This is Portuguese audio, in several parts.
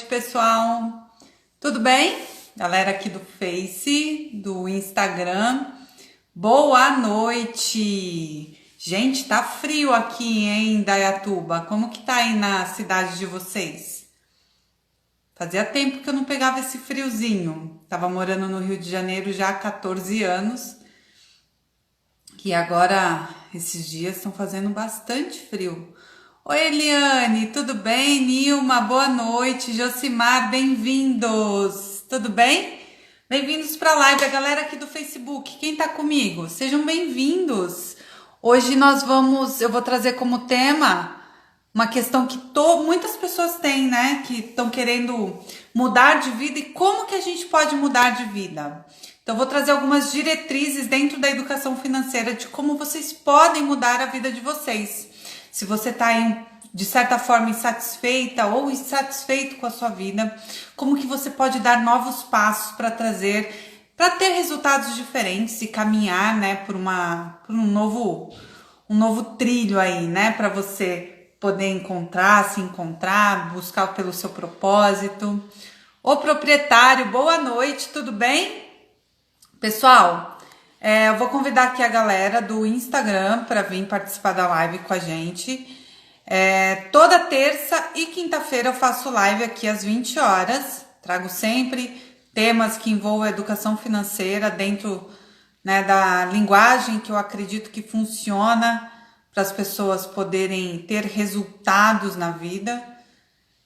Pessoal, tudo bem? Galera aqui do Face, do Instagram, boa noite! Gente, tá frio aqui em Indaiatuba, como que tá aí na cidade de vocês? Fazia tempo que eu não pegava esse friozinho, tava morando no Rio de Janeiro já há 14 anos e agora esses dias estão fazendo bastante frio. Oi, Eliane, tudo bem? Nilma, boa noite. Josimar, bem-vindos. Tudo bem? Bem-vindos para a live, a galera aqui do Facebook. Quem tá comigo? Sejam bem-vindos. Hoje eu vou trazer como tema uma questão que muitas pessoas têm, né? Que estão querendo mudar de vida e como que a gente pode mudar de vida. Então, eu vou trazer algumas diretrizes dentro da educação financeira de como vocês podem mudar a vida de vocês. Se você está de certa forma insatisfeita ou insatisfeito com a sua vida, como que você pode dar novos passos para ter resultados diferentes e caminhar, né, por um novo trilho aí, né, para você poder se encontrar, buscar pelo seu propósito. Ô proprietário, boa noite, tudo bem? Pessoal, eu vou convidar aqui a galera do Instagram para vir participar da live com a gente. Toda terça e quinta-feira eu faço live aqui às 20 horas. Trago sempre temas que envolvam educação financeira dentro, né, da linguagem que eu acredito que funciona para as pessoas poderem ter resultados na vida.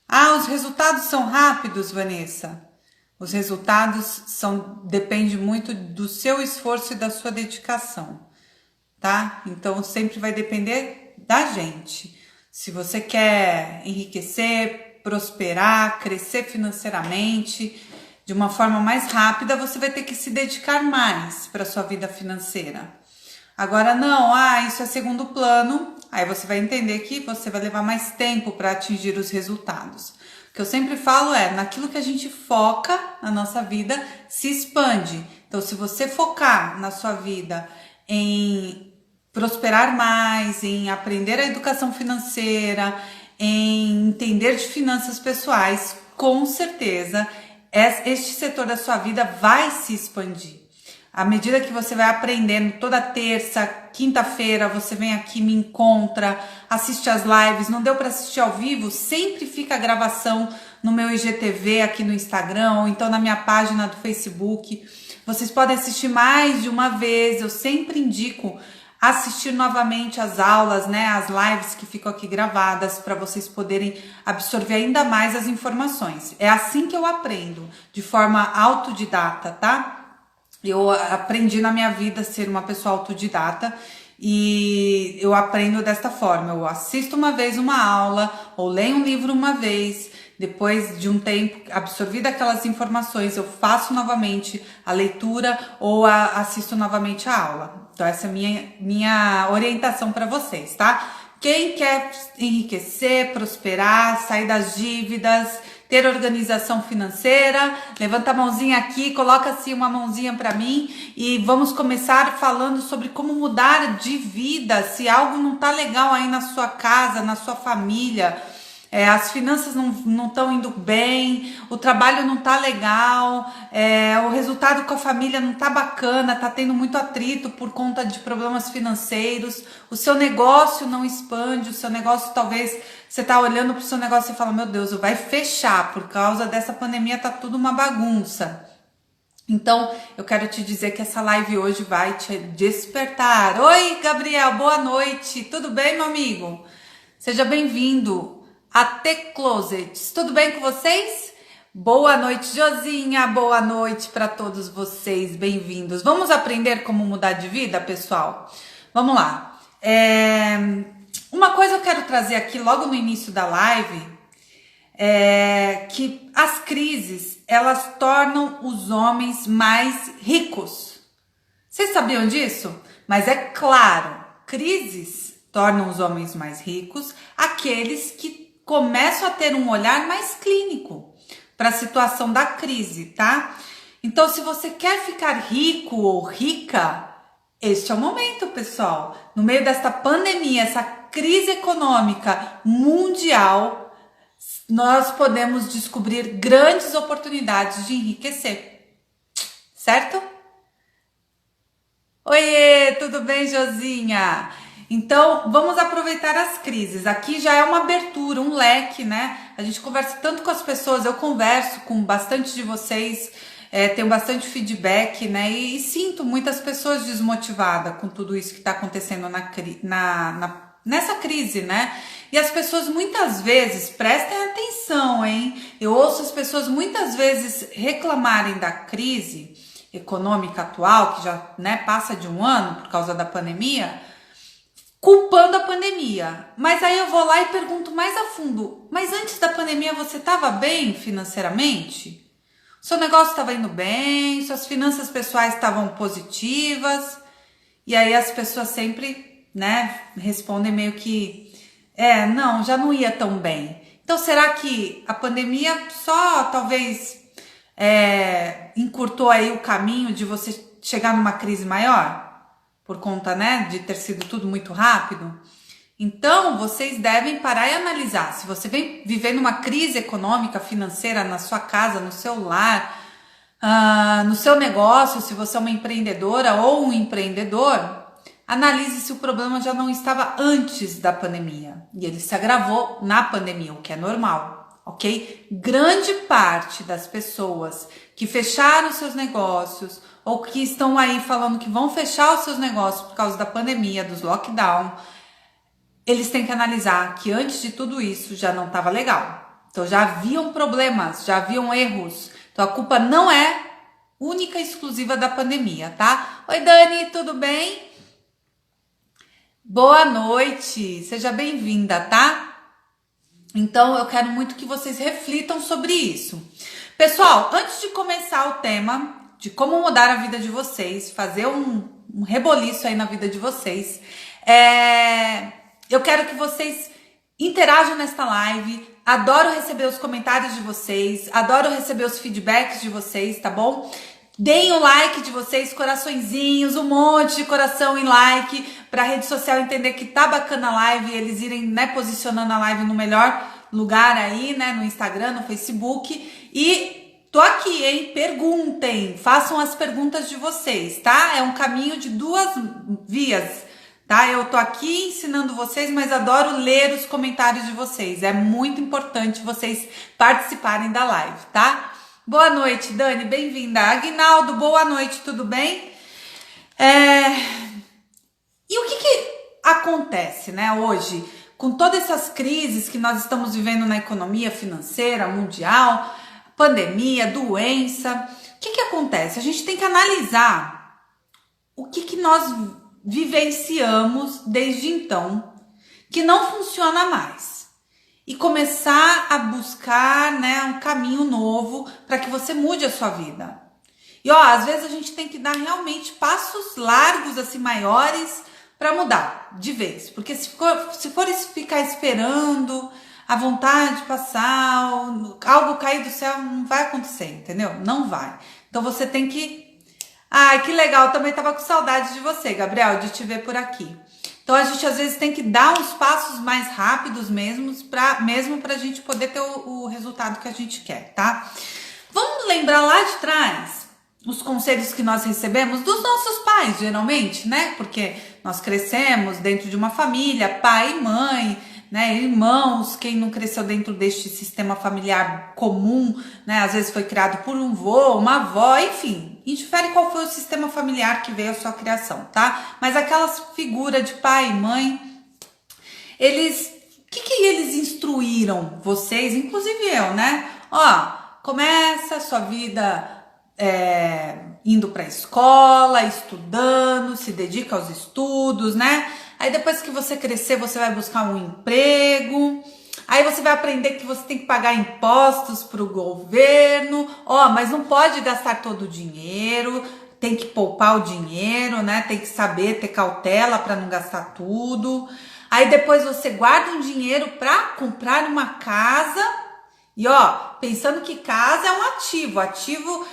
Ah, os resultados são rápidos, Vanessa? Os resultados depende muito do seu esforço e da sua dedicação, tá? Então sempre vai depender da gente. Se você quer enriquecer, prosperar, crescer financeiramente de uma forma mais rápida, você vai ter que se dedicar mais para sua vida financeira. Agora não, isso é segundo plano. Aí você vai entender que você vai levar mais tempo para atingir os resultados. O que eu sempre falo naquilo que a gente foca na nossa vida, se expande. Então, se você focar na sua vida em prosperar mais, em aprender a educação financeira, em entender de finanças pessoais, com certeza, este setor da sua vida vai se expandir. À medida que você vai aprendendo, toda terça, quinta-feira, você vem aqui, me encontra, assiste as lives. Não deu para assistir ao vivo? Sempre fica a gravação no meu IGTV aqui no Instagram, ou então na minha página do Facebook. Vocês podem assistir mais de uma vez. Eu sempre indico assistir novamente as aulas, né, as lives que ficam aqui gravadas, para vocês poderem absorver ainda mais as informações. É assim que eu aprendo, de forma autodidata, tá? Eu aprendi na minha vida a ser uma pessoa autodidata e eu aprendo desta forma. Eu assisto uma vez uma aula ou leio um livro uma vez, depois de um tempo absorvido aquelas informações, eu faço novamente a leitura ou assisto novamente a aula. Então essa é a minha orientação para vocês, tá? Quem quer enriquecer, prosperar, sair das dívidas, ter organização financeira, levanta a mãozinha aqui, coloca assim uma mãozinha para mim e vamos começar falando sobre como mudar de vida. Se algo não tá legal aí na sua casa, na sua família, as finanças não estão indo bem, o trabalho não tá legal, o resultado com a família não tá bacana, tá tendo muito atrito por conta de problemas financeiros, o seu negócio não expande, o seu negócio talvez você tá olhando pro seu negócio e fala, meu Deus, vai fechar, por causa dessa pandemia tá tudo uma bagunça. Então, eu quero te dizer que essa live hoje vai te despertar. Oi, Gabriel, boa noite, tudo bem, meu amigo? Seja bem-vindo a The Closets. Tudo bem com vocês? Boa noite, Josinha. Boa noite para todos vocês. Bem-vindos. Vamos aprender como mudar de vida, pessoal? Vamos lá. Uma coisa eu quero trazer aqui logo no início da live é que as crises, elas tornam os homens mais ricos. Vocês sabiam disso? Mas é claro, crises tornam os homens mais ricos, aqueles que começam a ter um olhar mais clínico para a situação da crise, tá? Então, se você quer ficar rico ou rica, este é o momento, pessoal. No meio desta pandemia, essa crise econômica mundial, nós podemos descobrir grandes oportunidades de enriquecer, certo? Oiê, tudo bem, Josinha? Então, vamos aproveitar as crises. Aqui já é uma abertura, um leque, né? A gente conversa tanto com as pessoas, eu converso com bastante de vocês, tenho bastante feedback, né? E sinto muitas pessoas desmotivadas com tudo isso que está acontecendo nessa crise, né? E as pessoas muitas vezes, prestem atenção, hein? Eu ouço as pessoas muitas vezes reclamarem da crise econômica atual, que já, né, passa de um ano por causa da pandemia, culpando a pandemia. Mas aí eu vou lá e pergunto mais a fundo, mas antes da pandemia você estava bem financeiramente? Seu negócio estava indo bem? Suas finanças pessoais estavam positivas? E aí as pessoas sempre, né, respondem meio que, não, já não ia tão bem. Então será que a pandemia só talvez encurtou aí o caminho de você chegar numa crise maior? Por conta, né, de ter sido tudo muito rápido? Então, vocês devem parar e analisar. Se você vem vivendo uma crise econômica, financeira na sua casa, no seu lar, no seu negócio, se você é uma empreendedora ou um empreendedor, analise se o problema já não estava antes da pandemia e ele se agravou na pandemia, o que é normal, ok? Grande parte das pessoas que fecharam seus negócios ou que estão aí falando que vão fechar os seus negócios por causa da pandemia, dos lockdown, eles têm que analisar que antes de tudo isso já não estava legal. Então já haviam problemas, já haviam erros. Então a culpa não é única e exclusiva da pandemia, tá? Oi, Dani, tudo bem? Boa noite, seja bem-vinda, tá? Então eu quero muito que vocês reflitam sobre isso. Pessoal, antes de começar o tema de como mudar a vida de vocês, fazer um reboliço aí na vida de vocês, eu quero que vocês interajam nesta live. Adoro receber os comentários de vocês, adoro receber os feedbacks de vocês, tá bom? Deem o like de vocês, coraçõezinhos, um monte de coração e like para a rede social entender que tá bacana a live e eles irem, né, posicionando a live no melhor lugar aí, né, no Instagram, no Facebook. E tô aqui, hein? Perguntem, façam as perguntas de vocês, tá? É um caminho de duas vias, tá? Eu tô aqui ensinando vocês, mas adoro ler os comentários de vocês. É muito importante vocês participarem da live, tá? Boa noite, Dani, bem-vinda. Aguinaldo, boa noite, tudo bem? E o que acontece, né, hoje, com todas essas crises que nós estamos vivendo na economia financeira mundial, pandemia, doença, o que acontece? A gente tem que analisar o que nós vivenciamos desde então, que não funciona mais. E começar a buscar, né, um caminho novo para que você mude a sua vida. E às vezes a gente tem que dar realmente passos largos, assim, maiores, para mudar de vez. Porque se for ficar esperando a vontade passar, algo cair do céu, não vai acontecer, entendeu? Não vai. Então você tem que... Ai, que legal, também tava com saudade de você, Gabriel, de te ver por aqui. Então a gente às vezes tem que dar uns passos mais rápidos mesmo pra gente poder ter o resultado que a gente quer, tá? Vamos lembrar lá de trás os conselhos que nós recebemos dos nossos pais, geralmente, né? Porque nós crescemos dentro de uma família, pai e mãe, né? Irmãos, quem não cresceu dentro deste sistema familiar comum, né? Às vezes foi criado por um vô, uma avó, enfim. Indifere qual foi o sistema familiar que veio a sua criação, tá? Mas aquelas figuras de pai e mãe, eles... O que eles instruíram vocês, inclusive eu, né? Começa a sua vida indo para a escola, estudando, se dedica aos estudos, né? Aí depois que você crescer, você vai buscar um emprego. Aí você vai aprender que você tem que pagar impostos para o governo. Mas não pode gastar todo o dinheiro. Tem que poupar o dinheiro, né? Tem que saber ter cautela para não gastar tudo. Aí depois você guarda um dinheiro para comprar uma casa. E pensando que casa é um ativo. Ativo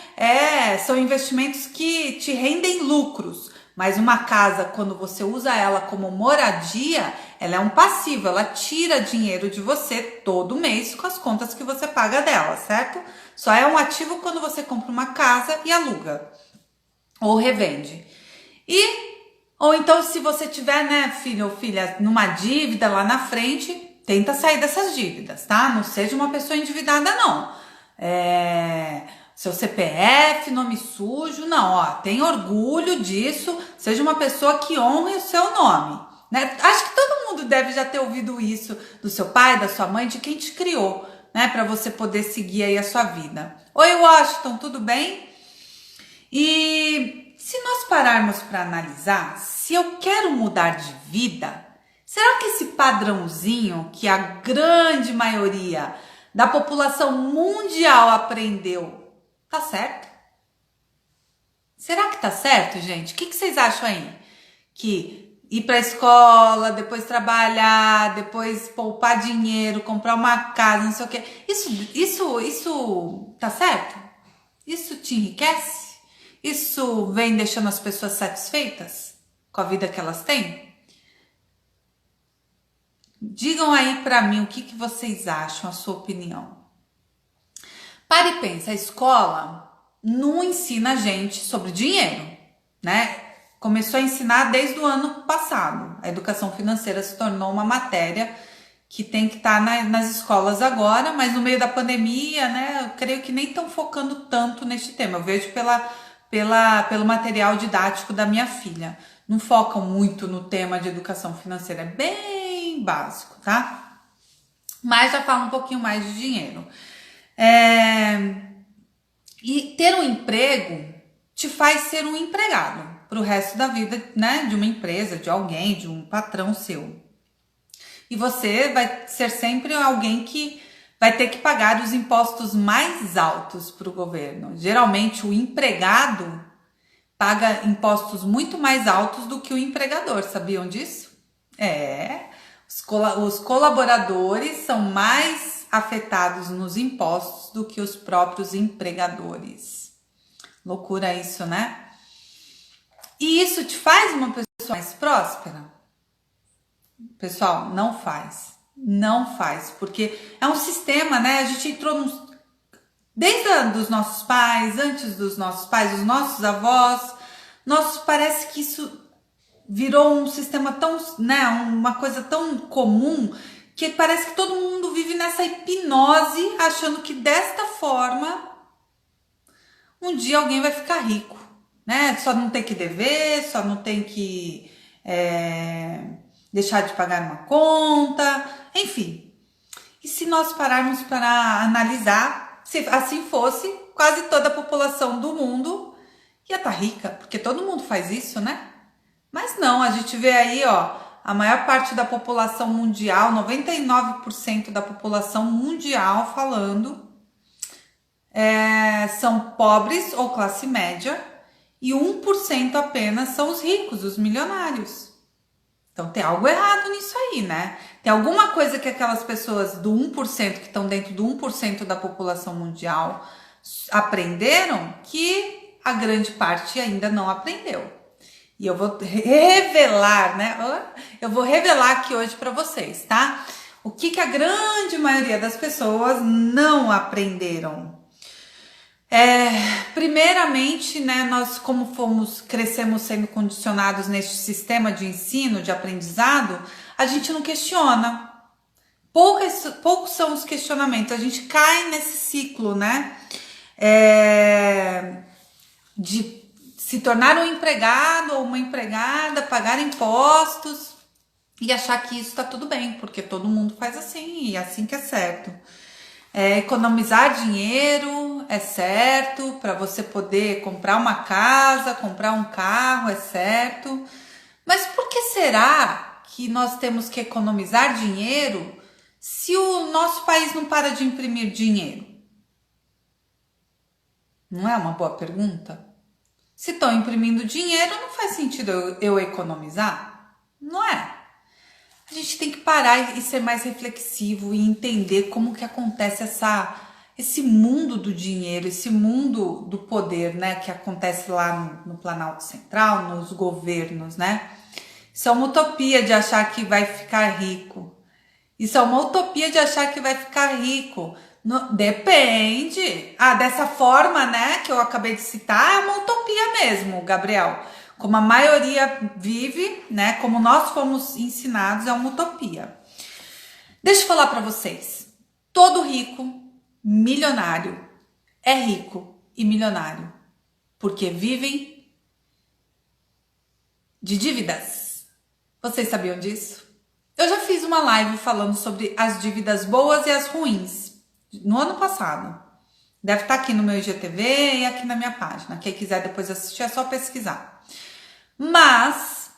são investimentos que te rendem lucros. Mas uma casa, quando você usa ela como moradia, ela é um passivo, ela tira dinheiro de você todo mês com as contas que você paga dela, certo? Só é um ativo quando você compra uma casa e aluga ou revende. Ou então, se você tiver, né, filho ou filha, numa dívida lá na frente, tenta sair dessas dívidas, tá? Não seja uma pessoa endividada, não. Seu CPF, nome sujo, não, ó, tem orgulho disso, seja uma pessoa que honre o seu nome, né? Acho que todo mundo deve já ter ouvido isso do seu pai, da sua mãe, de quem te criou, né, para você poder seguir aí a sua vida. Oi, Washington, tudo bem? E se nós pararmos para analisar, se eu quero mudar de vida, será que esse padrãozinho que a grande maioria da população mundial aprendeu, tá certo? Será que tá certo, gente? O que vocês acham aí? Que ir para a escola, depois trabalhar, depois poupar dinheiro, comprar uma casa, não sei o quê. Isso tá certo? Isso te enriquece? Isso vem deixando as pessoas satisfeitas com a vida que elas têm? Digam aí pra mim o que vocês acham, a sua opinião. Pare e pensa, a escola não ensina a gente sobre dinheiro, né? Começou a ensinar desde o ano passado. A educação financeira se tornou uma matéria que tem que estar nas escolas agora, mas no meio da pandemia, né? Eu creio que nem estão focando tanto neste tema. Eu vejo pelo material didático da minha filha. Não focam muito no tema de educação financeira, é bem básico, tá? Mas já fala um pouquinho mais de dinheiro. E ter um emprego te faz ser um empregado pro resto da vida, né? De uma empresa, de alguém, de um patrão seu. E você vai ser sempre alguém que vai ter que pagar os impostos mais altos para o governo. Geralmente o empregado paga impostos muito mais altos do que o empregador, sabiam disso? Os colaboradores são mais afetados nos impostos do que os próprios empregadores. Loucura isso, né? E isso te faz uma pessoa mais próspera? Pessoal, não faz. Não faz, porque é um sistema, né? A gente entrou desde os nossos pais, antes dos nossos pais, os nossos avós. Parece que isso virou um sistema tão, né? Uma coisa tão comum que parece que todo mundo vive nessa hipnose, achando que desta forma um dia alguém vai ficar rico, né? Só não tem que dever, só não tem que deixar de pagar uma conta, enfim. E se nós pararmos para analisar, se assim fosse, quase toda a população do mundo ia estar rica, porque todo mundo faz isso, né? Mas não, a gente vê aí, ó, a maior parte da população mundial, 99% da população mundial falando, são pobres ou classe média, e 1% apenas são os ricos, os milionários. Então tem algo errado nisso aí, né? Tem alguma coisa que aquelas pessoas do 1%, que estão dentro do 1% da população mundial, aprenderam que a grande parte ainda não aprendeu. E eu vou revelar, né? Eu vou revelar aqui hoje para vocês, tá? O que a grande maioria das pessoas não aprenderam. Primeiramente, né, nós como crescemos sendo condicionados neste sistema de ensino, de aprendizado, a gente não questiona. Poucos são os questionamentos, a gente cai nesse ciclo, né, de se tornar um empregado ou uma empregada, pagar impostos e achar que isso tá tudo bem, porque todo mundo faz assim e é assim que é certo. Economizar dinheiro é certo, para você poder comprar uma casa, comprar um carro é certo, mas por que será que nós temos que economizar dinheiro se o nosso país não para de imprimir dinheiro? Não é uma boa pergunta? Se estão imprimindo dinheiro, não faz sentido eu economizar? Não é? A gente tem que parar e ser mais reflexivo e entender como que acontece esse mundo do dinheiro, esse mundo do poder, né, que acontece lá no Planalto Central, nos governos, né? Isso é uma utopia de achar que vai ficar rico. Isso é uma utopia de achar que vai ficar rico. Depende. Dessa forma, né, que eu acabei de citar, é uma utopia mesmo, Gabriel. Como a maioria vive, né, como nós fomos ensinados, é uma utopia. Deixa eu falar para vocês. Todo rico, milionário, é rico e milionário porque vivem de dívidas. Vocês sabiam disso? Eu já fiz uma live falando sobre as dívidas boas e as ruins no ano passado. Deve estar aqui no meu IGTV e aqui na minha página. Quem quiser depois assistir é só pesquisar. Mas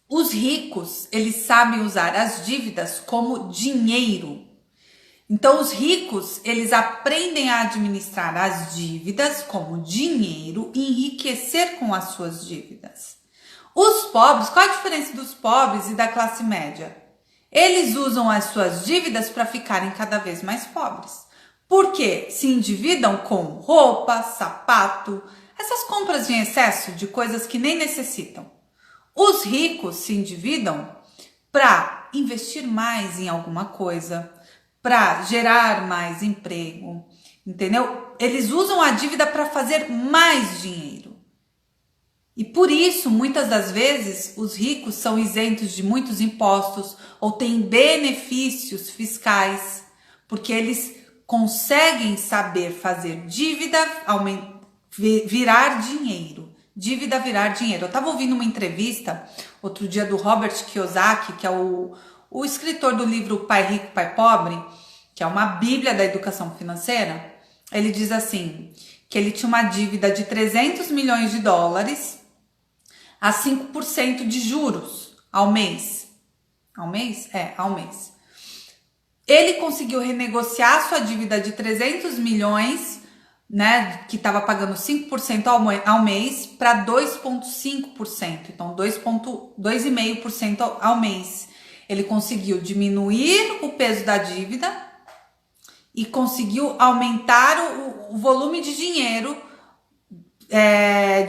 os ricos, eles sabem usar as dívidas como dinheiro. Então, os ricos, eles aprendem a administrar as dívidas como dinheiro e enriquecer com as suas dívidas. Os pobres, qual a diferença dos pobres e da classe média? Eles usam as suas dívidas para ficarem cada vez mais pobres. Por quê? Se endividam com roupa, sapato, essas compras em excesso de coisas que nem necessitam. Os ricos se endividam para investir mais em alguma coisa, para gerar mais emprego, entendeu? Eles usam a dívida para fazer mais dinheiro. E por isso, muitas das vezes, os ricos são isentos de muitos impostos ou têm benefícios fiscais, porque eles conseguem saber fazer dívida virar dinheiro. Dívida virar dinheiro. Eu estava ouvindo uma entrevista outro dia do Robert Kiyosaki, que é o escritor do livro Pai Rico, Pai Pobre, que é uma bíblia da educação financeira. Ele diz assim, que ele tinha uma dívida de 300 milhões de dólares a 5% de juros ao mês. Ao mês? Ao mês. Ele conseguiu renegociar sua dívida de 300 milhões, né, que estava pagando 5% ao mês, para 2,5%. Então, 2,5% ao mês. Ele conseguiu diminuir o peso da dívida e conseguiu aumentar o volume de dinheiro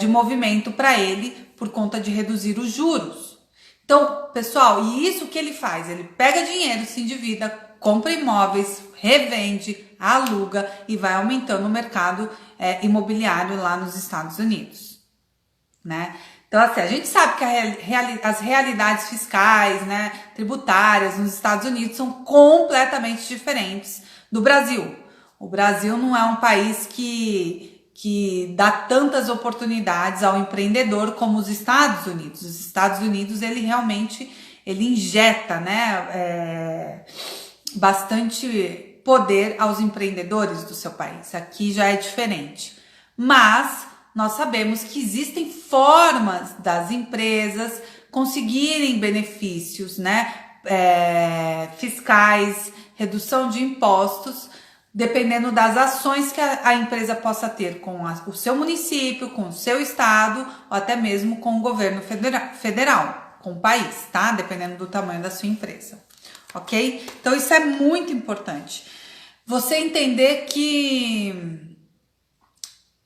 de movimento para ele por conta de reduzir os juros. Então, pessoal, e isso que ele faz? Ele pega dinheiro, se endivida, compra imóveis, revende, aluga e vai aumentando o mercado imobiliário lá nos Estados Unidos, né? Então, assim, a gente sabe que as realidades fiscais, né, tributárias nos Estados Unidos são completamente diferentes do Brasil. O Brasil não é um país que dá tantas oportunidades ao empreendedor como os Estados Unidos. Os Estados Unidos, ele realmente injeta, né, bastante poder aos empreendedores do seu país. Aqui já é diferente. Mas nós sabemos que existem formas das empresas conseguirem benefícios, né, fiscais, redução de impostos, dependendo das ações que a empresa possa ter com o seu município, com o seu estado, ou até mesmo com o governo federal, com o país, tá? Dependendo do tamanho da sua empresa, ok? Então, isso é muito importante. Você entender que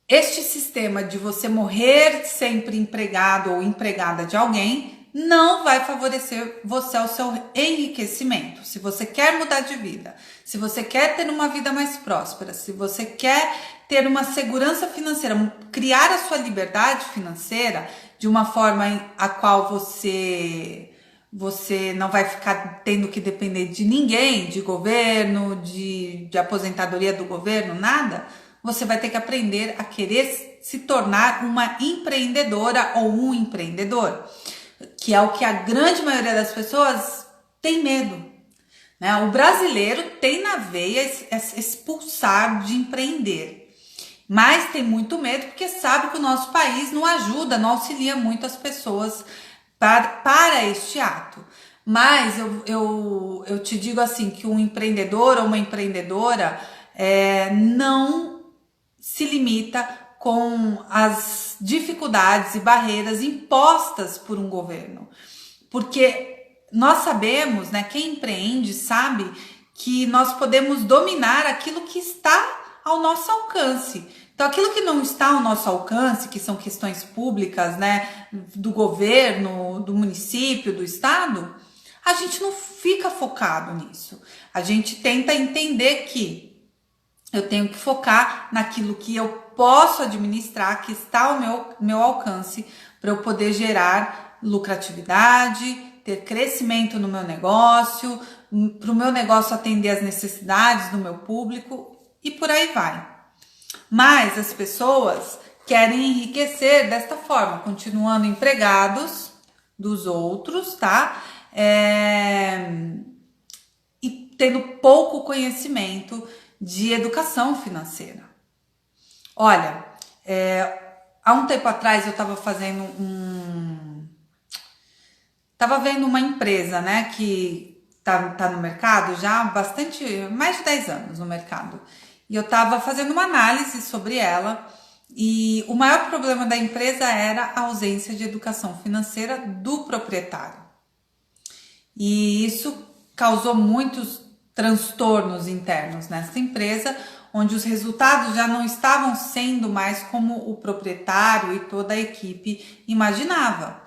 este sistema de você morrer sempre empregado ou empregada de alguém não vai favorecer você ao seu enriquecimento. Se você quer mudar de vida, se você quer ter uma vida mais próspera, se você quer ter uma segurança financeira, criar a sua liberdade financeira de uma forma a qual você não vai ficar tendo que depender de ninguém, de governo, de aposentadoria do governo, nada, você vai ter que aprender a querer se tornar uma empreendedora ou um empreendedor, que é o que a grande maioria das pessoas tem medo, né? O brasileiro tem na veia esse pulsar de empreender, mas tem muito medo porque sabe que o nosso país não ajuda, não auxilia muito as pessoas para este ato. Mas eu te digo assim, que um empreendedor ou uma empreendedora não se limita com as dificuldades e barreiras impostas por um governo. Porque nós sabemos, né, quem empreende sabe que nós podemos dominar aquilo que está ao nosso alcance. Então, aquilo que não está ao nosso alcance, que são questões públicas, né, do governo, do município, do estado, a gente não fica focado nisso. A gente tenta entender que eu tenho que focar naquilo que eu posso administrar, que está ao meu alcance, para eu poder gerar lucratividade, ter crescimento no meu negócio, para o meu negócio atender às necessidades do meu público e por aí vai. Mas as pessoas querem enriquecer desta forma, continuando empregados dos outros, tá? E tendo pouco conhecimento de educação financeira. Olha, há um tempo atrás eu estava vendo uma empresa, né, que tá no mercado já há mais de 10 anos no mercado. E eu estava fazendo uma análise sobre ela e o maior problema da empresa era a ausência de educação financeira do proprietário. E isso causou muitos transtornos internos nessa empresa, onde os resultados já não estavam sendo mais como o proprietário e toda a equipe imaginava.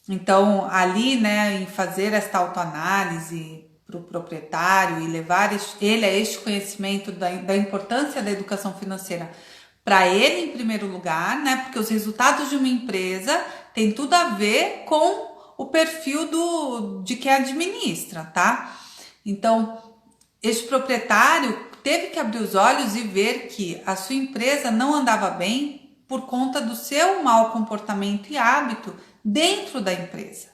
Então, ali, né, em fazer esta autoanálise para o proprietário e levar ele a este conhecimento da importância da educação financeira para ele em primeiro lugar, né, porque os resultados de uma empresa têm tudo a ver com o perfil de quem administra, tá? Então, este proprietário teve que abrir os olhos e ver que a sua empresa não andava bem por conta do seu mau comportamento e hábito dentro da empresa.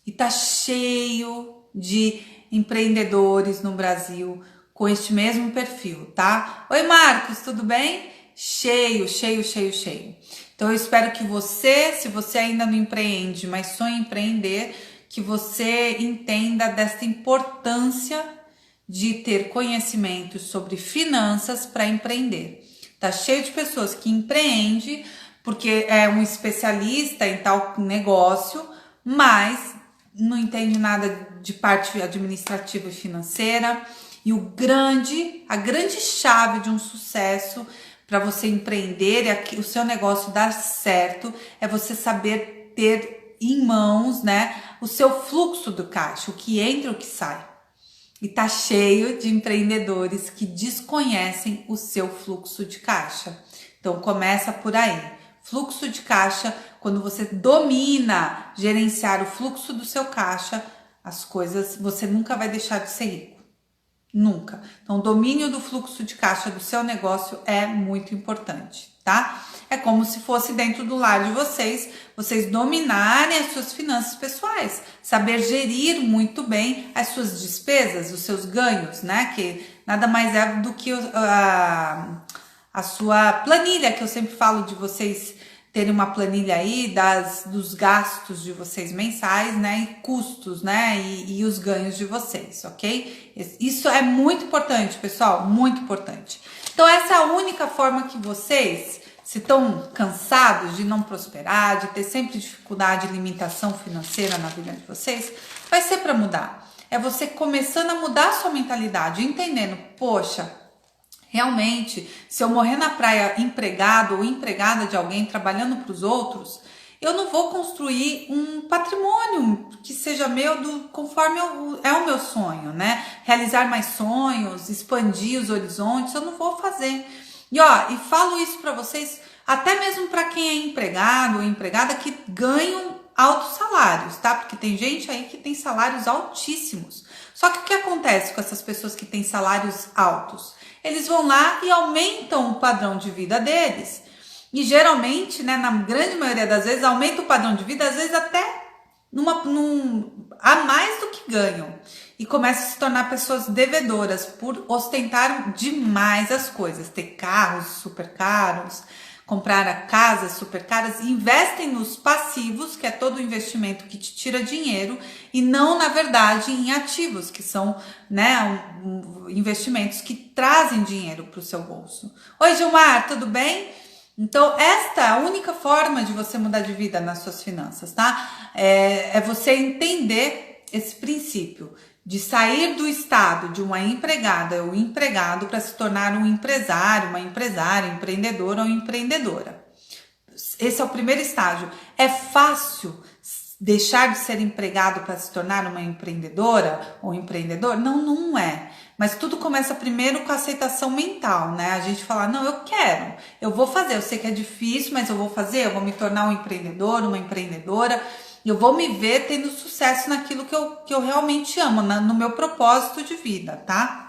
E tá cheio de empreendedores no Brasil com este mesmo perfil, tá? Oi, Marcos, tudo bem? Cheio. Então eu espero que você, se você ainda não empreende, mas sonha em empreender, que você entenda desta importância de ter conhecimentos sobre finanças para empreender. Tá cheio de pessoas que empreendem porque é um especialista em tal negócio, mas não entende nada de parte administrativa e financeira. E a grande chave de um sucesso para você empreender e o seu negócio dar certo é você saber ter em mãos, né, o seu fluxo do caixa, o que entra e o que sai. E tá cheio de empreendedores que desconhecem o seu fluxo de caixa. Então começa por aí. Fluxo de caixa, quando você domina gerenciar o fluxo do seu caixa, as coisas, você nunca vai deixar de ser rico. Nunca. Então, o domínio do fluxo de caixa do seu negócio é muito importante, tá? É como se fosse dentro do lar de vocês dominarem as suas finanças pessoais, saber gerir muito bem as suas despesas, os seus ganhos, né? Que nada mais é do que a sua planilha, que eu sempre falo de vocês terem uma planilha aí dos gastos de vocês mensais, né, e custos, né, e os ganhos de vocês, ok? Isso é muito importante, pessoal, muito importante. Então essa é a única forma que vocês, se estão cansados de não prosperar, de ter sempre dificuldade e limitação financeira na vida de vocês, vai ser para mudar. É você começando a mudar a sua mentalidade, entendendo, poxa, realmente, se eu morrer na praia empregado ou empregada de alguém trabalhando para os outros, eu não vou construir um patrimônio que seja meu conforme é o meu sonho, né? Realizar mais sonhos, expandir os horizontes, eu não vou fazer. E falo isso para vocês, até mesmo para quem é empregado ou empregada que ganham altos salários, tá? Porque tem gente aí que tem salários altíssimos. Só que o que acontece com essas pessoas que têm salários altos? Eles vão lá e aumentam o padrão de vida deles. E geralmente, né, na grande maioria das vezes, aumenta o padrão de vida, às vezes até a mais do que ganham. E começam a se tornar pessoas devedoras por ostentar demais as coisas. Ter carros super caros, comprar casas super caras, investem nos passivos, que é todo o investimento que te tira dinheiro, e não, na verdade, em ativos, que são, né, investimentos que trazem dinheiro para o seu bolso. Oi, Gilmar, tudo bem? Então, esta é a única forma de você mudar de vida nas suas finanças, tá? É você entender esse princípio de sair do estado de uma empregada ou empregado para se tornar um empresário, uma empresária, empreendedor ou empreendedora. Esse é o primeiro estágio. É fácil deixar de ser empregado para se tornar uma empreendedora ou empreendedor? Não, não é. Mas tudo começa primeiro com a aceitação mental, né? A gente fala, não, eu quero, eu vou fazer, eu sei que é difícil, mas eu vou fazer, eu vou me tornar um empreendedor, uma empreendedora, eu vou me ver tendo sucesso naquilo que eu realmente amo, no meu propósito de vida, tá?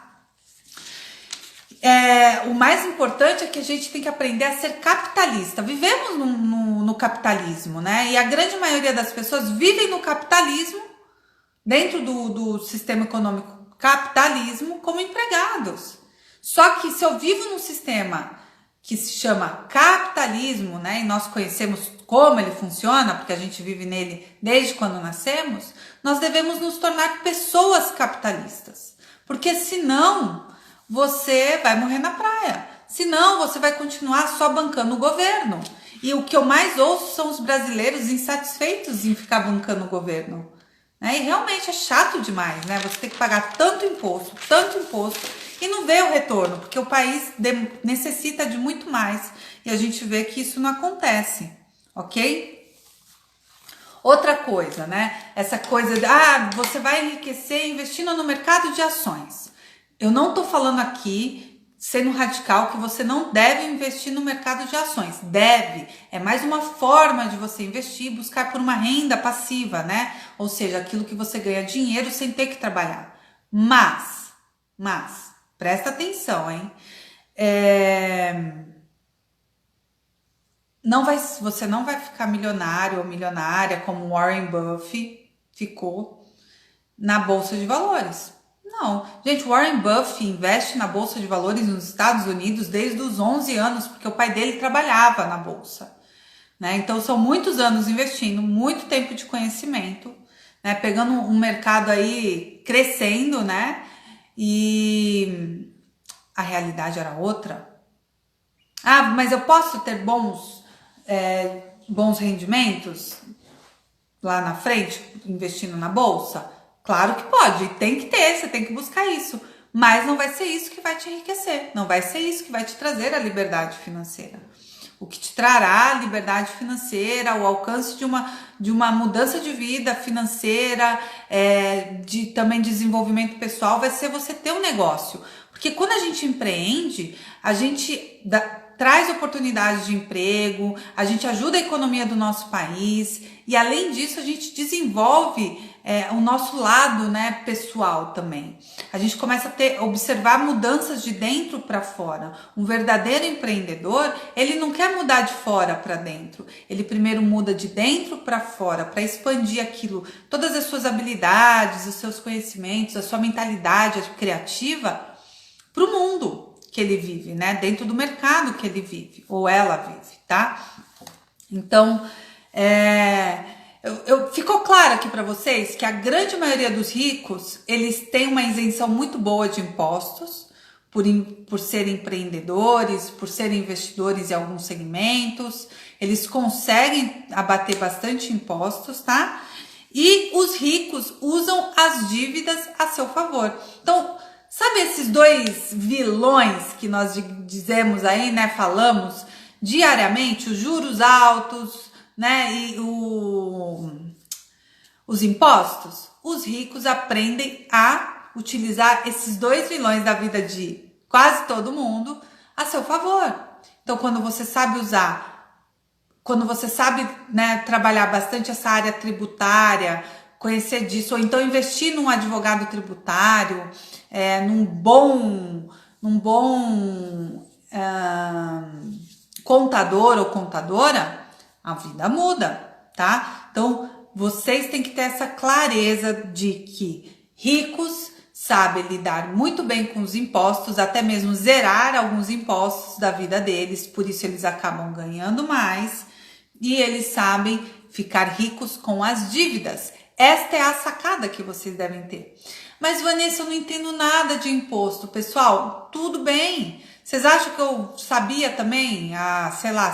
O mais importante é que a gente tem que aprender a ser capitalista. Vivemos no capitalismo, né? E a grande maioria das pessoas vivem no capitalismo, dentro do sistema econômico capitalismo, como empregados. Só que se eu vivo num sistema que se chama capitalismo, né? E nós conhecemos como ele funciona, porque a gente vive nele desde quando nascemos, nós devemos nos tornar pessoas capitalistas. Porque senão você vai morrer na praia. Senão, você vai continuar só bancando o governo. E o que eu mais ouço são os brasileiros insatisfeitos em ficar bancando o governo. E realmente é chato demais, né? Você tem que pagar tanto imposto e não vê o retorno, porque o país necessita de muito mais. E a gente vê que isso não acontece, ok? Outra coisa, né? Essa coisa de, você vai enriquecer investindo no mercado de ações. Eu não tô falando aqui, sendo radical, que você não deve investir no mercado de ações. Deve. É mais uma forma de você investir, buscar por uma renda passiva, né? Ou seja, aquilo que você ganha dinheiro sem ter que trabalhar. Mas, presta atenção, hein? Você não vai ficar milionário ou milionária como Warren Buffett ficou na Bolsa de Valores. Não, gente, Warren Buffett investe na Bolsa de Valores nos Estados Unidos desde os 11 anos, porque o pai dele trabalhava na Bolsa, né? Então são muitos anos investindo, muito tempo de conhecimento, né? Pegando um mercado aí crescendo, né? E a realidade era outra. Mas eu posso ter bons rendimentos lá na frente, investindo na Bolsa? Claro que pode, tem que ter, você tem que buscar isso, mas não vai ser isso que vai te enriquecer, não vai ser isso que vai te trazer a liberdade financeira. O que te trará a liberdade financeira, o alcance de uma mudança de vida financeira, de também desenvolvimento pessoal, vai ser você ter um negócio. Porque quando a gente empreende, a gente traz oportunidades de emprego, a gente ajuda a economia do nosso país e, além disso, a gente desenvolve o nosso lado, né, pessoal também. A gente começa a observar mudanças de dentro para fora. Um verdadeiro empreendedor, ele não quer mudar de fora para dentro. Ele primeiro muda de dentro para fora, para expandir aquilo, todas as suas habilidades, os seus conhecimentos, a sua mentalidade criativa para o mundo que ele vive, né? Dentro do mercado que ele vive, ou ela vive, tá? Então, ficou claro aqui para vocês que a grande maioria dos ricos, eles têm uma isenção muito boa de impostos, por serem empreendedores, por serem investidores em alguns segmentos, eles conseguem abater bastante impostos, tá? E os ricos usam as dívidas a seu favor. Então, sabe esses dois vilões que nós dizemos aí, né? Falamos diariamente, os juros altos, né? E os impostos. Os ricos aprendem a utilizar esses dois vilões da vida de quase todo mundo a seu favor. Então, quando você sabe né, trabalhar bastante essa área tributária, conhecer disso, ou então investir num advogado tributário, num bom contador ou contadora, a vida muda, tá? Então, vocês têm que ter essa clareza de que ricos sabem lidar muito bem com os impostos, até mesmo zerar alguns impostos da vida deles, por isso eles acabam ganhando mais, e eles sabem ficar ricos com as dívidas. Esta é a sacada que vocês devem ter. Mas, Vanessa, eu não entendo nada de imposto. Pessoal, tudo bem. Vocês acham que eu sabia também, há,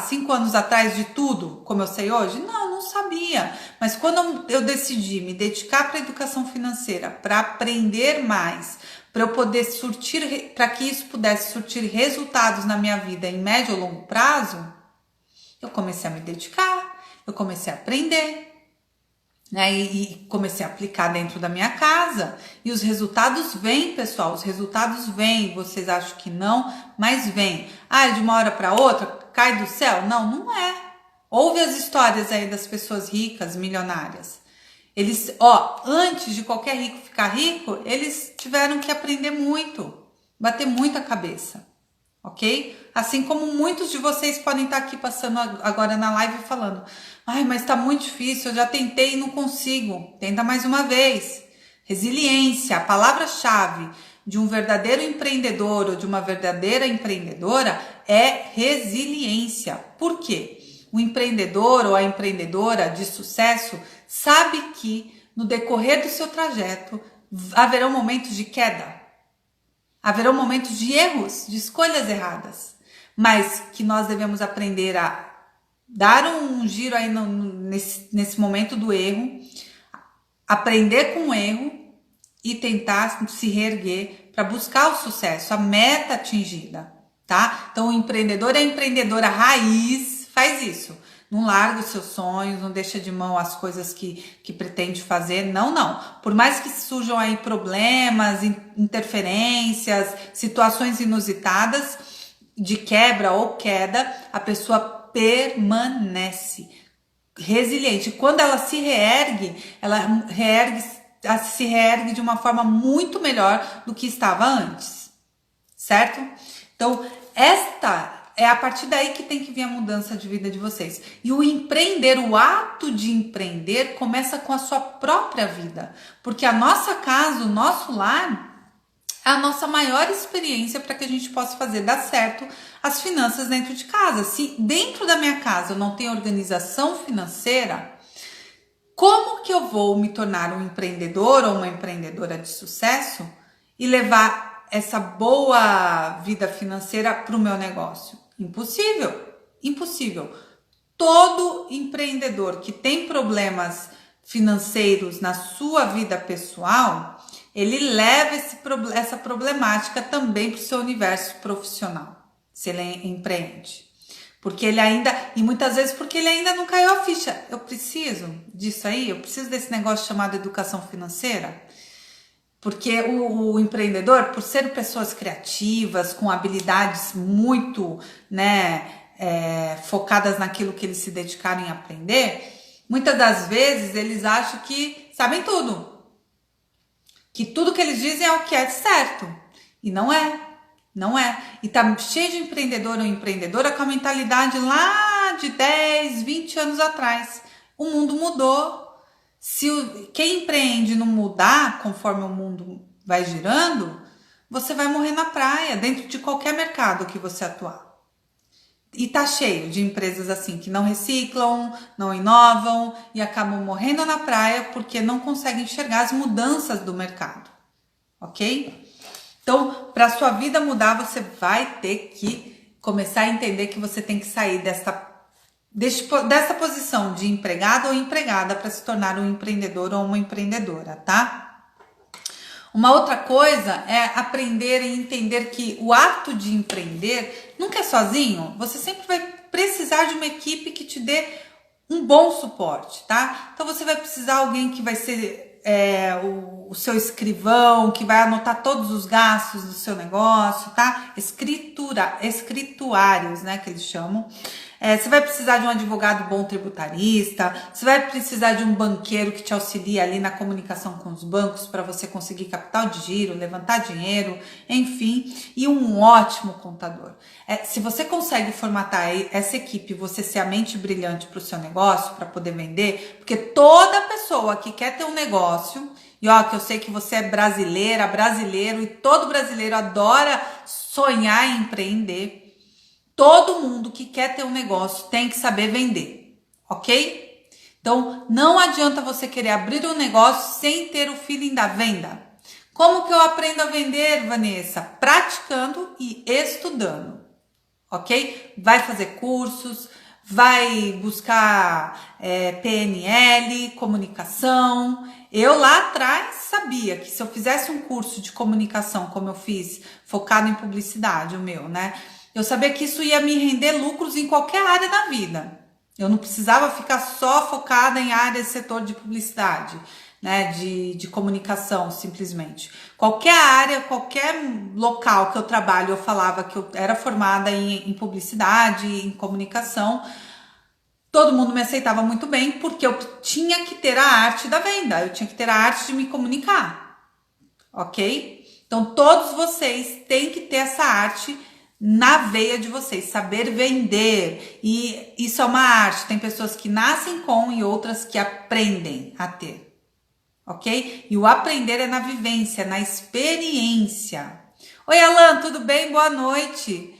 5 anos atrás, de tudo, como eu sei hoje? Não não sabia. Mas quando eu decidi me dedicar para a educação financeira, para aprender mais, para eu poder surtir, para que isso pudesse surtir resultados na minha vida em médio ou longo prazo, eu comecei a me dedicar, eu comecei a aprender, né? E comecei a aplicar dentro da minha casa. E os resultados vêm, pessoal, os resultados vêm. Vocês acham que não, mas vêm. Ah, de uma hora para outra, cai do céu? Não, não é. Ouve as histórias aí das pessoas ricas, milionárias. Eles, antes de qualquer rico ficar rico, eles tiveram que aprender muito, bater muito a cabeça, ok? Assim como muitos de vocês podem estar aqui passando agora na live falando, ai, mas tá muito difícil, eu já tentei e não consigo. Tenta mais uma vez. Resiliência, a palavra-chave de um verdadeiro empreendedor ou de uma verdadeira empreendedora é resiliência. Por quê? O empreendedor ou a empreendedora de sucesso sabe que no decorrer do seu trajeto haverão momentos de queda, haverão momentos de erros, de escolhas erradas, mas que nós devemos aprender a dar um giro aí nesse momento do erro, aprender com o erro e tentar se reerguer para buscar o sucesso, a meta atingida, tá? Então o empreendedor e a empreendedora raiz faz isso. Não larga os seus sonhos, não deixa de mão as coisas que pretende fazer. Não. Por mais que surjam aí problemas, interferências, situações inusitadas de quebra ou queda, a pessoa permanece resiliente. Quando ela se reergue de uma forma muito melhor do que estava antes, certo? Então, é a partir daí que tem que vir a mudança de vida de vocês. E o empreender, o ato de empreender, começa com a sua própria vida. Porque a nossa casa, o nosso lar, é a nossa maior experiência para que a gente possa fazer dar certo as finanças dentro de casa. Se dentro da minha casa eu não tenho organização financeira, como que eu vou me tornar um empreendedor ou uma empreendedora de sucesso e levar essa boa vida financeira para o meu negócio? Impossível. Todo empreendedor que tem problemas financeiros na sua vida pessoal, ele leva essa problemática também para o seu universo profissional, se ele empreende. Porque ele ainda, e muitas vezes porque ele ainda não caiu a ficha. Eu preciso disso aí, eu preciso desse negócio chamado educação financeira. Porque o empreendedor, por ser pessoas criativas, com habilidades muito, focadas naquilo que eles se dedicaram em aprender, muitas das vezes eles acham que sabem tudo. Que tudo que eles dizem é o que é certo. E não é. E tá cheio de empreendedor ou empreendedora com a mentalidade lá de 10, 20 anos atrás. O mundo mudou. Se quem empreende não mudar conforme o mundo vai girando, você vai morrer na praia, dentro de qualquer mercado que você atuar. E tá cheio de empresas assim que não reciclam, não inovam e acabam morrendo na praia porque não conseguem enxergar as mudanças do mercado, ok? Então, para a sua vida mudar, você vai ter que começar a entender que você tem que sair dessa posição de empregado ou empregada para se tornar um empreendedor ou uma empreendedora, tá? Uma outra coisa é aprender e entender que o ato de empreender nunca é sozinho. Você sempre vai precisar de uma equipe que te dê um bom suporte, tá? Então você vai precisar de alguém que vai ser o seu escrivão, que vai anotar todos os gastos do seu negócio, tá? Escrituários, né, que eles chamam. Você vai precisar de um advogado bom tributarista, você vai precisar de um banqueiro que te auxilie ali na comunicação com os bancos para você conseguir capital de giro, levantar dinheiro, enfim, e um ótimo contador. Se você consegue formatar essa equipe, você ser a mente brilhante para o seu negócio, para poder vender, porque toda pessoa que quer ter um negócio, e que eu sei que você é brasileiro, e todo brasileiro adora sonhar em empreender. Todo mundo que quer ter um negócio tem que saber vender, ok? Então, não adianta você querer abrir um negócio sem ter o feeling da venda. Como que eu aprendo a vender, Vanessa? Praticando e estudando, ok? Vai fazer cursos, vai buscar PNL, comunicação. Eu lá atrás sabia que se eu fizesse um curso de comunicação, como eu fiz, focado em publicidade, o meu, né? Eu sabia que isso ia me render lucros em qualquer área da vida. Eu não precisava ficar só focada em área de setor de publicidade, né? De comunicação, simplesmente. Qualquer área, qualquer local que eu trabalho, eu falava que eu era formada em publicidade, em comunicação. Todo mundo me aceitava muito bem, porque eu tinha que ter a arte da venda, eu tinha que ter a arte de me comunicar, ok? Então, todos vocês têm que ter essa arte na veia de vocês, saber vender, e isso é uma arte, tem pessoas que nascem com e outras que aprendem a ter, ok? E o aprender é na vivência, na experiência. Oi, Alan, tudo bem? Boa noite.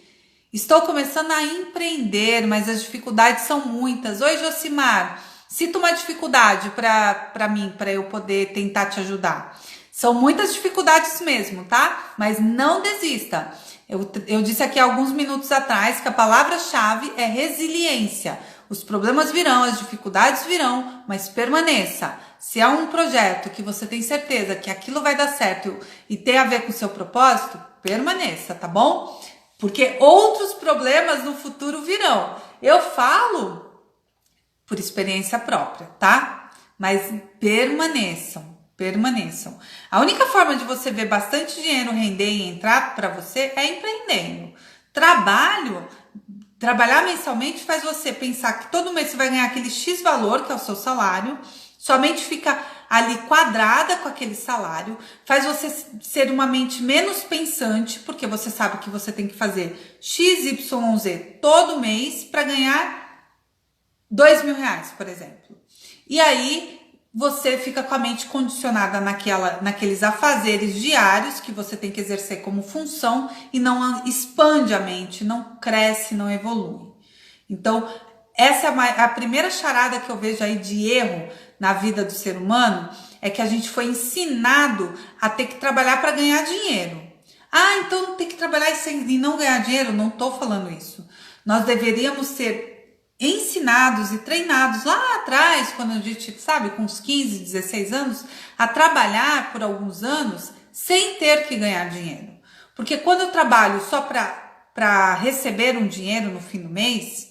Estou começando a empreender, mas as dificuldades são muitas. Oi, Josimar, cita uma dificuldade para mim, para eu poder tentar te ajudar. São muitas dificuldades mesmo, tá? Mas não desista. Eu disse aqui alguns minutos atrás que a palavra-chave é resiliência. Os problemas virão, as dificuldades virão, mas permaneça. Se é um projeto que você tem certeza que aquilo vai dar certo e tem a ver com o seu propósito, permaneça, tá bom? Porque outros problemas no futuro virão. Eu falo por experiência própria, tá? Mas permaneçam, permaneçam. A única forma de você ver bastante dinheiro render e entrar para você é empreendendo. Trabalhar mensalmente faz você pensar que todo mês você vai ganhar aquele X valor, que é o seu salário, sua mente fica ali quadrada com aquele salário, faz você ser uma mente menos pensante, porque você sabe que você tem que fazer XYZ todo mês para ganhar R$2.000, por exemplo. E aí você fica com a mente condicionada naqueles afazeres diários que você tem que exercer como função e não expande a mente, não cresce, não evolui. Então, essa é a primeira charada que eu vejo aí de erro na vida do ser humano, é que a gente foi ensinado a ter que trabalhar para ganhar dinheiro. Ah, então tem que trabalhar e não ganhar dinheiro? Não estou falando isso. Nós deveríamos ser ensinados e treinados lá atrás, quando a gente, sabe, com uns 15, 16 anos, a trabalhar por alguns anos sem ter que ganhar dinheiro. Porque quando eu trabalho só para receber um dinheiro no fim do mês,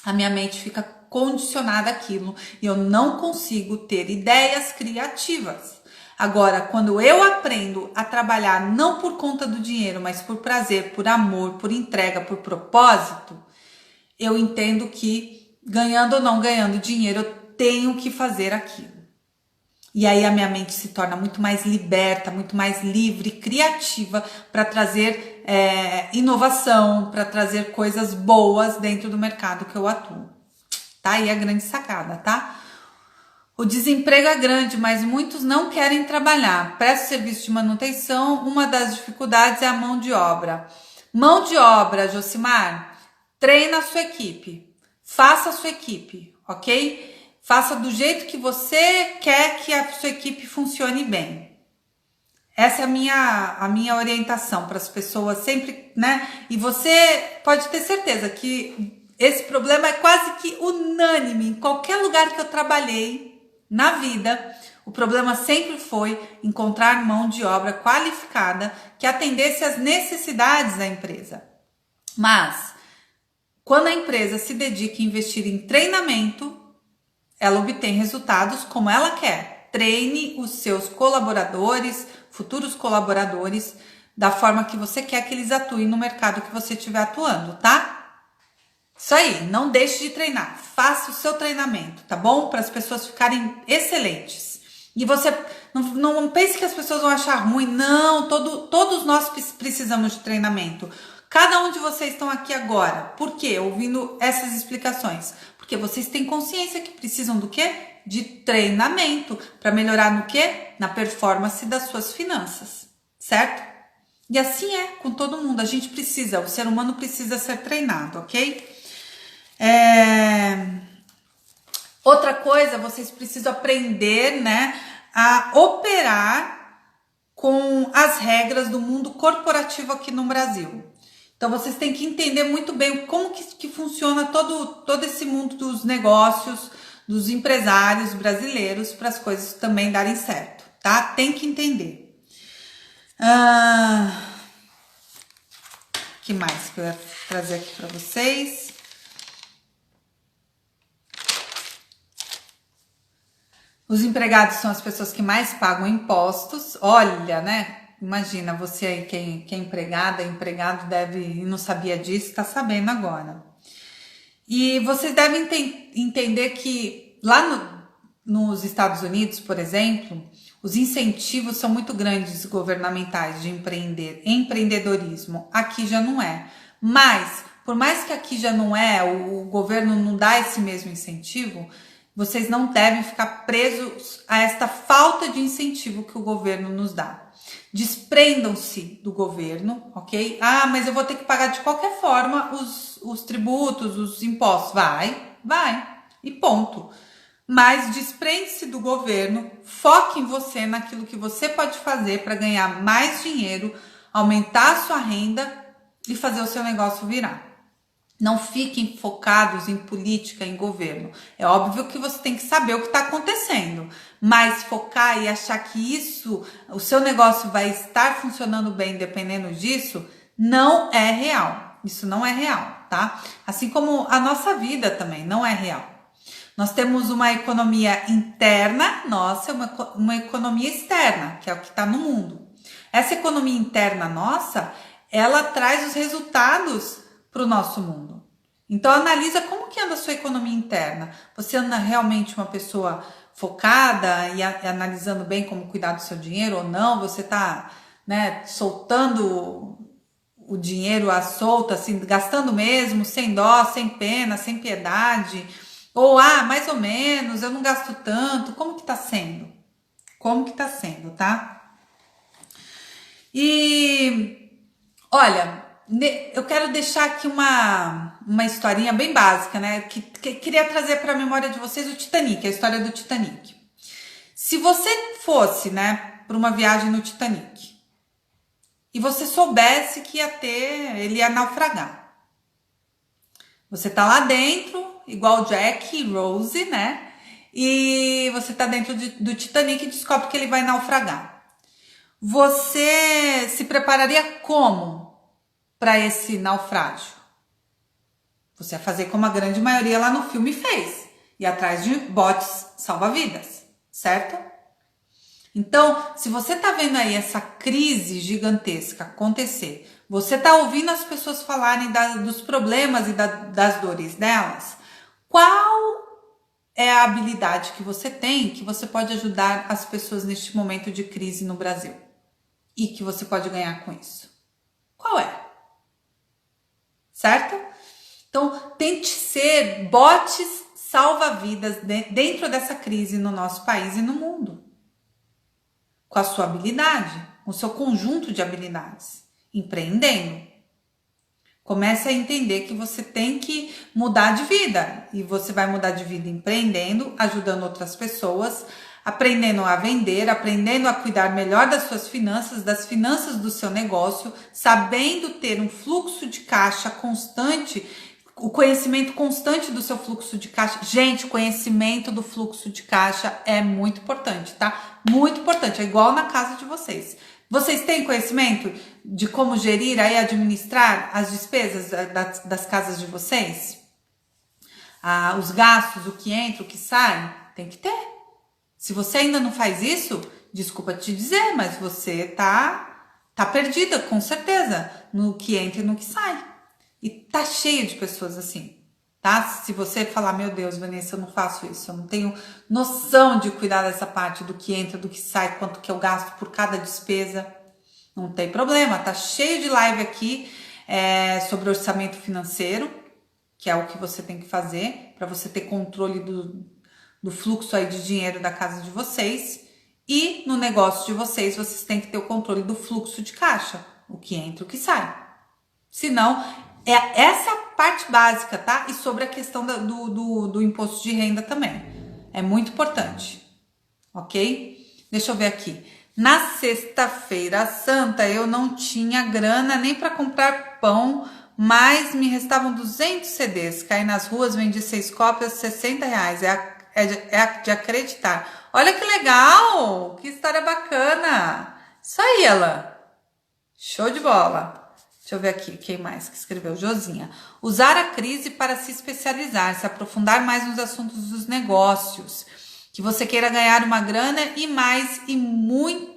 a minha mente fica condicionada àquilo e eu não consigo ter ideias criativas. Agora, quando eu aprendo a trabalhar não por conta do dinheiro, mas por prazer, por amor, por entrega, por propósito, eu entendo que, ganhando ou não ganhando dinheiro, eu tenho que fazer aquilo. E aí a minha mente se torna muito mais liberta, muito mais livre, criativa para trazer inovação, para trazer coisas boas dentro do mercado que eu atuo. Tá aí a grande sacada, tá? O desemprego é grande, mas muitos não querem trabalhar. Presta serviço de manutenção, uma das dificuldades é a mão de obra. Mão de obra, Josimar, treina a sua equipe. Faça a sua equipe, ok? Faça do jeito que você quer que a sua equipe funcione bem. Essa é a minha orientação para as pessoas sempre, né? E você pode ter certeza que esse problema é quase que unânime. Em qualquer lugar que eu trabalhei na vida, o problema sempre foi encontrar mão de obra qualificada que atendesse às necessidades da empresa. Mas, quando a empresa se dedica a investir em treinamento, ela obtém resultados como ela quer. Treine os seus colaboradores, futuros colaboradores, da forma que você quer que eles atuem no mercado que você estiver atuando, tá? Isso aí, não deixe de treinar. Faça o seu treinamento, tá bom? Para as pessoas ficarem excelentes. E você não pense que as pessoas vão achar ruim. Não, todos nós precisamos de treinamento. Cada um de vocês estão aqui agora. Por quê? Ouvindo essas explicações. Porque vocês têm consciência que precisam do quê? De treinamento. Para melhorar no quê? Na performance das suas finanças. Certo? E assim é com todo mundo. A gente precisa, o ser humano precisa ser treinado, ok? Outra coisa, vocês precisam aprender, né, a operar com as regras do mundo corporativo aqui no Brasil. Então vocês têm que entender muito bem como que funciona todo esse mundo dos negócios, dos empresários brasileiros, para as coisas também darem certo, tá? Tem que entender. Que mais que eu ia trazer aqui para vocês? Os empregados são as pessoas que mais pagam impostos. Olha, né? Imagina, você aí que é empregada, empregado deve e não sabia disso, está sabendo agora. E vocês devem entender que lá nos Estados Unidos, por exemplo, os incentivos são muito grandes governamentais de empreendedorismo. Aqui já não é. Mas, por mais que aqui já não é, o governo não dá esse mesmo incentivo, vocês não devem ficar presos a esta falta de incentivo que o governo nos dá. Desprendam-se do governo, ok? Ah, mas eu vou ter que pagar de qualquer forma os tributos, os impostos. Vai, e ponto. Mas desprende-se do governo, foque em você, naquilo que você pode fazer para ganhar mais dinheiro, aumentar a sua renda e fazer o seu negócio virar. Não fiquem focados em política, em governo. É óbvio que você tem que saber o que está acontecendo, mas focar e achar que o seu negócio vai estar funcionando bem dependendo disso, não é real. Isso não é real, tá? Assim como a nossa vida também não é real. Nós temos uma economia interna nossa, uma economia externa, que é o que está no mundo. Essa economia interna nossa, ela traz os resultados para o nosso mundo. Então analisa como que anda a sua economia interna. Você anda realmente uma pessoa focada e analisando bem como cuidar do seu dinheiro ou não? Você está, né, soltando o dinheiro à solta, assim, gastando mesmo, sem dó, sem pena, sem piedade? Ou, mais ou menos, eu não gasto tanto. Como que tá sendo? Como que tá sendo, tá? E, olha, eu quero deixar aqui uma historinha bem básica, né? Que queria trazer para a memória de vocês o Titanic, a história do Titanic. Se você fosse, né, para uma viagem no Titanic e você soubesse que ele ia naufragar, você tá lá dentro, igual Jack e Rose, né? E você tá dentro do Titanic e descobre que ele vai naufragar. Você se prepararia como para esse naufrágio? Você ia fazer como a grande maioria lá no filme fez, ir atrás de botes salva-vidas, certo? Então, se você tá vendo aí essa crise gigantesca acontecer, você tá ouvindo as pessoas falarem dos problemas e das dores delas, qual é a habilidade que você tem que você pode ajudar as pessoas neste momento de crise no Brasil? E que você pode ganhar com isso? Qual é? Certo? Então, tente ser botes salva-vidas dentro dessa crise no nosso país e no mundo. Com a sua habilidade, com o seu conjunto de habilidades. Empreendendo. Comece a entender que você tem que mudar de vida. E você vai mudar de vida empreendendo, ajudando outras pessoas, aprendendo a vender, aprendendo a cuidar melhor das suas finanças, das finanças do seu negócio, sabendo ter um fluxo de caixa constante, o conhecimento constante do seu fluxo de caixa. Gente, conhecimento do fluxo de caixa é muito importante, tá? Muito importante, é igual na casa de vocês. Vocês têm conhecimento de como gerir e administrar as despesas das casas de vocês? Os gastos, o que entra, o que sai? Tem que ter. Se você ainda não faz isso, desculpa te dizer, mas você tá perdida, com certeza, no que entra e no que sai. E tá cheio de pessoas assim, tá? Se você falar, meu Deus, Vanessa, eu não faço isso, eu não tenho noção de cuidar dessa parte do que entra, do que sai, quanto que eu gasto por cada despesa, não tem problema, tá cheio de live aqui sobre orçamento financeiro, que é o que você tem que fazer para você ter controle do fluxo aí de dinheiro da casa de vocês. E no negócio de vocês têm que ter o controle do fluxo de caixa, o que entra e o que sai. Senão, essa é a parte básica, tá? E sobre a questão do imposto de renda também. É muito importante, ok? Deixa eu ver aqui. Na sexta-feira santa eu não tinha grana nem para comprar pão, mas me restavam 200 CDs. Caí nas ruas, vendi 6 cópias, R$ 60. É de acreditar. Olha que legal! Que história bacana! Isso aí, ela. Show de bola. Deixa eu ver aqui, quem mais que escreveu? Josinha. Usar a crise para se especializar, se aprofundar mais nos assuntos dos negócios. Que você queira ganhar uma grana e mais e muito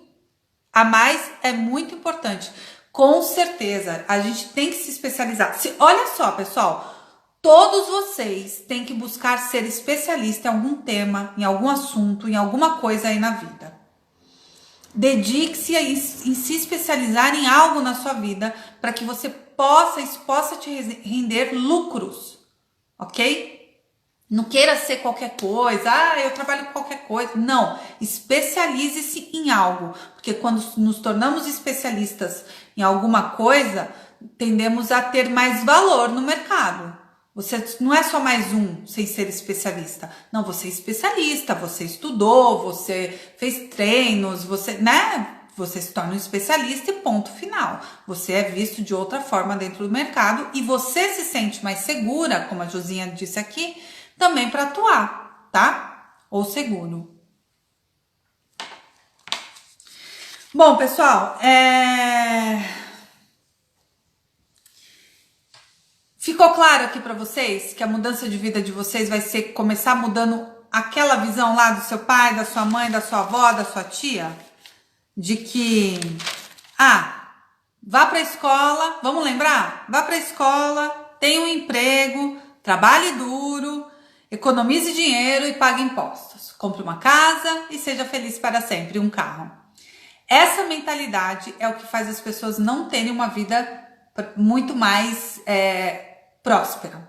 a mais é muito importante. Com certeza, a gente tem que se especializar. Olha só, pessoal, todos vocês têm que buscar ser especialista em algum tema, em algum assunto, em alguma coisa aí na vida. Dedique-se em se especializar em algo na sua vida para que você possa te render lucros, ok? Não queira ser qualquer coisa, eu trabalho com qualquer coisa. Não, especialize-se em algo, porque quando nos tornamos especialistas em alguma coisa, tendemos a ter mais valor no mercado. Você não é só mais um sem ser especialista. Não, você é especialista, você estudou, você fez treinos, você se torna um especialista e ponto final. Você é visto de outra forma dentro do mercado e você se sente mais segura, como a Josinha disse aqui, também para atuar, tá? Ou seguro. Bom, pessoal, ficou claro aqui para vocês que a mudança de vida de vocês vai ser começar mudando aquela visão lá do seu pai, da sua mãe, da sua avó, da sua tia, de que, vá para a escola, vamos lembrar? Vá para a escola, tenha um emprego, trabalhe duro, economize dinheiro e pague impostos. Compre uma casa e seja feliz para sempre, um carro. Essa mentalidade é o que faz as pessoas não terem uma vida muito mais próspera.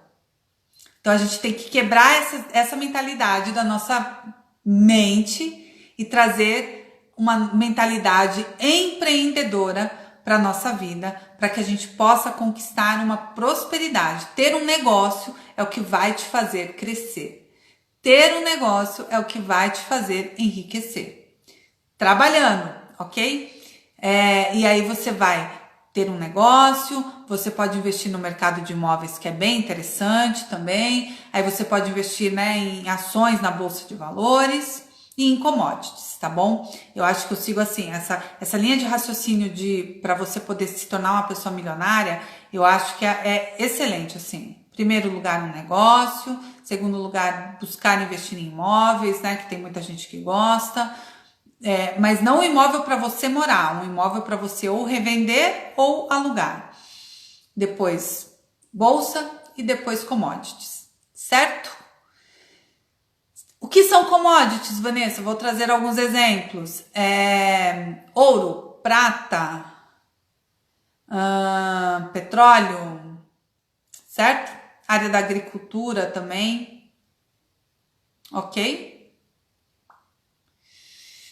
Então a gente tem que quebrar essa mentalidade da nossa mente e trazer uma mentalidade empreendedora para a nossa vida, para que a gente possa conquistar uma prosperidade. Ter um negócio é o que vai te fazer crescer. Ter um negócio é o que vai te fazer enriquecer. Trabalhando, ok? E aí você vai ter um negócio, você pode investir no mercado de imóveis, que é bem interessante também. Aí você pode investir, em ações na bolsa de valores e em commodities, tá bom? Eu acho que eu sigo assim, essa linha de raciocínio para você poder se tornar uma pessoa milionária, eu acho que é excelente, assim. Primeiro lugar, um negócio. Segundo lugar, buscar investir em imóveis, que tem muita gente que gosta. Mas não um imóvel para você morar, um imóvel para você ou revender ou alugar. Depois, bolsa e depois commodities, certo? O que são commodities, Vanessa? Vou trazer alguns exemplos. Ouro, prata, petróleo, certo? Área da agricultura também, ok?